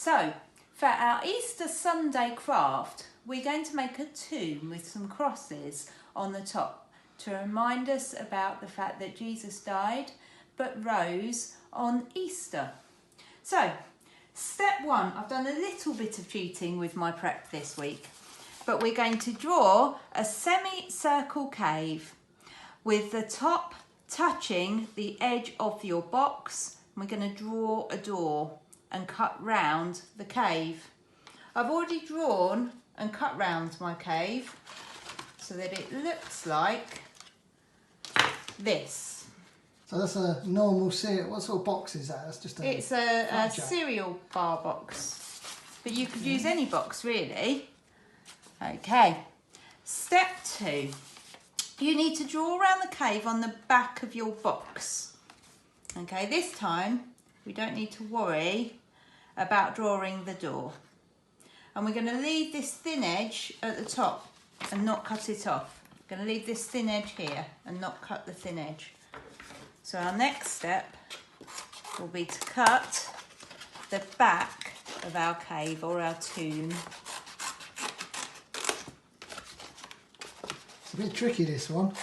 So, for our Easter Sunday craft, we're going to make a tomb with some crosses on the top to remind us about the fact that Jesus died but rose on Easter. So, step one, I've done a little bit of cheating with my prep this week, but we're going to draw a semicircle cave with the top touching the edge of your box. We're going to draw a door and cut round the cave. I've already drawn and cut round my cave so that it looks like this. So that's a normal cereal. What sort of box is that? That's just It's a cereal bar box, but you could use any box really. Okay, step two. You need to draw around the cave on the back of your box. Okay, this time we don't need to worry about drawing the door. And we're going to leave this thin edge at the top and not cut it off. We're going to leave this thin edge here and not cut the thin edge. So our next step will be to cut the back of our cave or our tomb. It's a bit tricky, this one.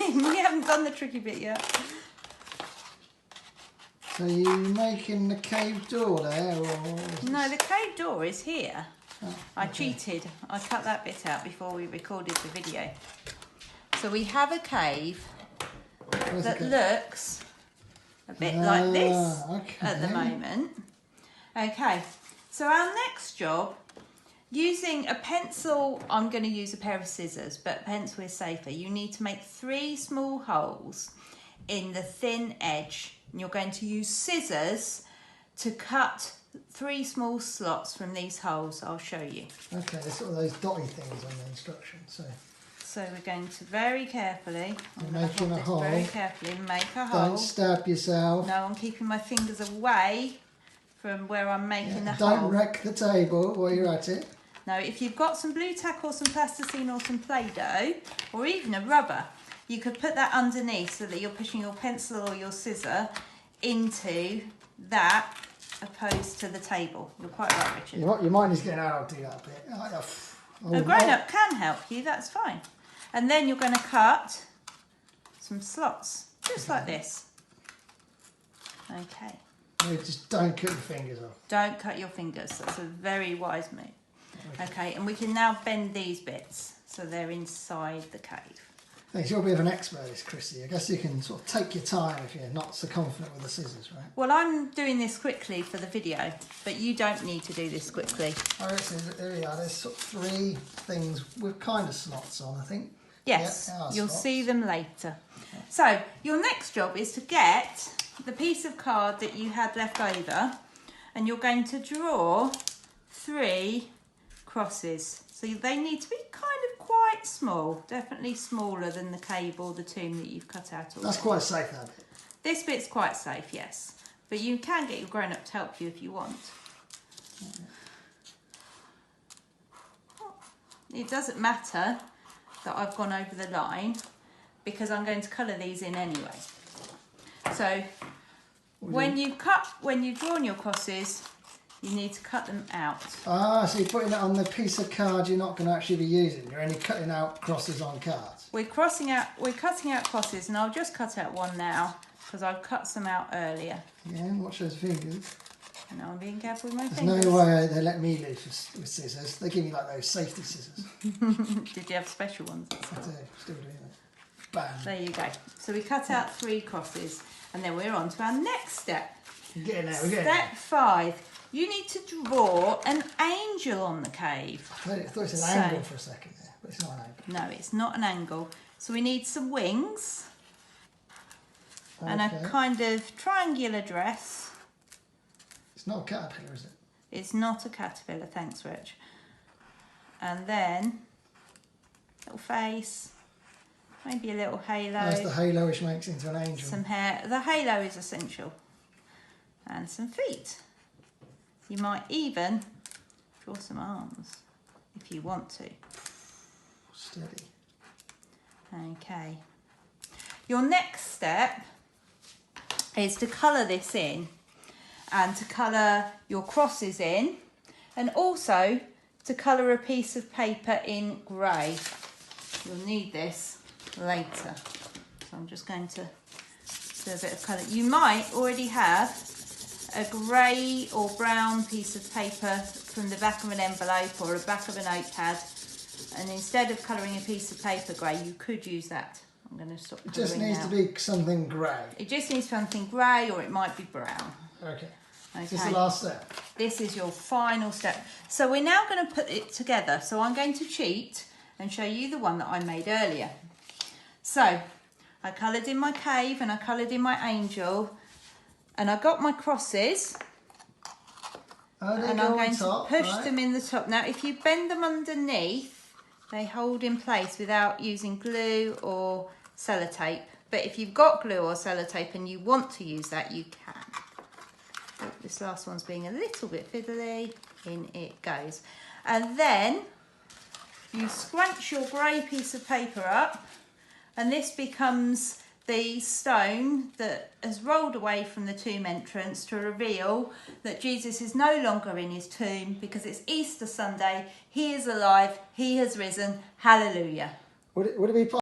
We haven't done the tricky bit yet. So you're making the cave door there? Or No, the cave door is here. Oh, okay. I cheated. I cut that bit out before we recorded the video. So we have a cave that looks a bit like this at the moment. Okay, so our next job, using a pencil, I'm going to use a pair of scissors, but pencil is safer. You need to make 3 small holes in the thin edge. And you're going to use scissors to cut 3 small slots from these holes. I'll show you. Okay, there's sort of those dotty things on the instructions. So we're going to very carefully, making a hole. Very carefully make a hole. Don't stab yourself. No, I'm keeping my fingers away from where I'm making the hole. Don't wreck the table while you're at it. Now, if you've got some blue tack or some plasticine or some Play-Doh, or even a rubber, you could put that underneath so that you're pushing your pencil or your scissor into that opposed to the table. You're quite right, Richard. Your mind is getting out, I'll do that bit. A grown-up can help you, that's fine. And then you're going to cut some slots, just like this. Okay. Just don't cut your fingers off. Don't cut your fingers, that's a very wise move. Okay, and we can now bend these bits so they're inside the cave. Thanks, you're a bit of an expert at this, Krissy. I guess you can sort of take your time if you're not so confident with the scissors, right? Well, I'm doing this quickly for the video, but you don't need to do this quickly. Oh, there we are. There's sort of 3 things with kind of slots on, I think. Yes, yeah, you'll slots. see them later. Okay. So, your next job is to get the piece of card that you had left over, and you're going to draw 3 crosses. So they need to be kind of quite small, definitely smaller than the cave or the tomb that you've cut out already. That's quite safe, that bit. This bit's quite safe, yes. But you can get your grown-up to help you if you want. It doesn't matter that I've gone over the line because I'm going to colour these in anyway. So when you've drawn your crosses, you need to cut them out. Ah, so you're putting it on the piece of card you're not going to actually be using. You're only cutting out crosses on cards. We're cutting out crosses, and I'll just cut out one now because I've cut some out earlier. Yeah, watch those fingers. And I'm being careful with my There's fingers. no way they let me loose with scissors. They give me like those safety scissors. Did you have special ones? I do, still do that. Bam. There you go. So we cut out 3 crosses, and then we're on to our next step. We're getting there, we're getting Step 5. You need to draw an angel on the cave. I thought it was an angle for a second there, but it's not an angle. No, it's not an angle. So we need some wings and a kind of triangular dress. It's not a caterpillar, is it? It's not a caterpillar, thanks, Rich. And then little face, maybe a little halo. That's the halo which makes it into an angel. Some hair. The halo is essential. And some feet. You might even draw some arms if you want to. Steady. Okay. Your next step is to colour this in. and to colour your crosses in, and also to colour a piece of paper in grey. You'll need this later. So I'm just going to do a bit of colour. You might already have a grey or brown piece of paper from the back of an envelope or the back of a notepad, and instead of colouring a piece of paper grey, you could use that. I'm going to stop colouring now. It just needs to be something grey. It just needs something grey, or it might be brown. Okay. Okay. Is this the last step? This is your final step. So we're now going to put it together. So I'm going to cheat and show you the one that I made earlier. So I coloured in my cave and I coloured in my angel, and I got my crosses, and I'm going to push them in the top. Now if you bend them underneath, they hold in place without using glue or sellotape. But if you've got glue or sellotape and you want to use that, you can. Oh, this last one's being a little bit fiddly. In it goes. And then you scrunch your grey piece of paper up, and this becomes the stone that has rolled away from the tomb entrance to reveal that Jesus is no longer in his tomb, because it's Easter Sunday. He is alive. He has risen. Hallelujah. Would it be possible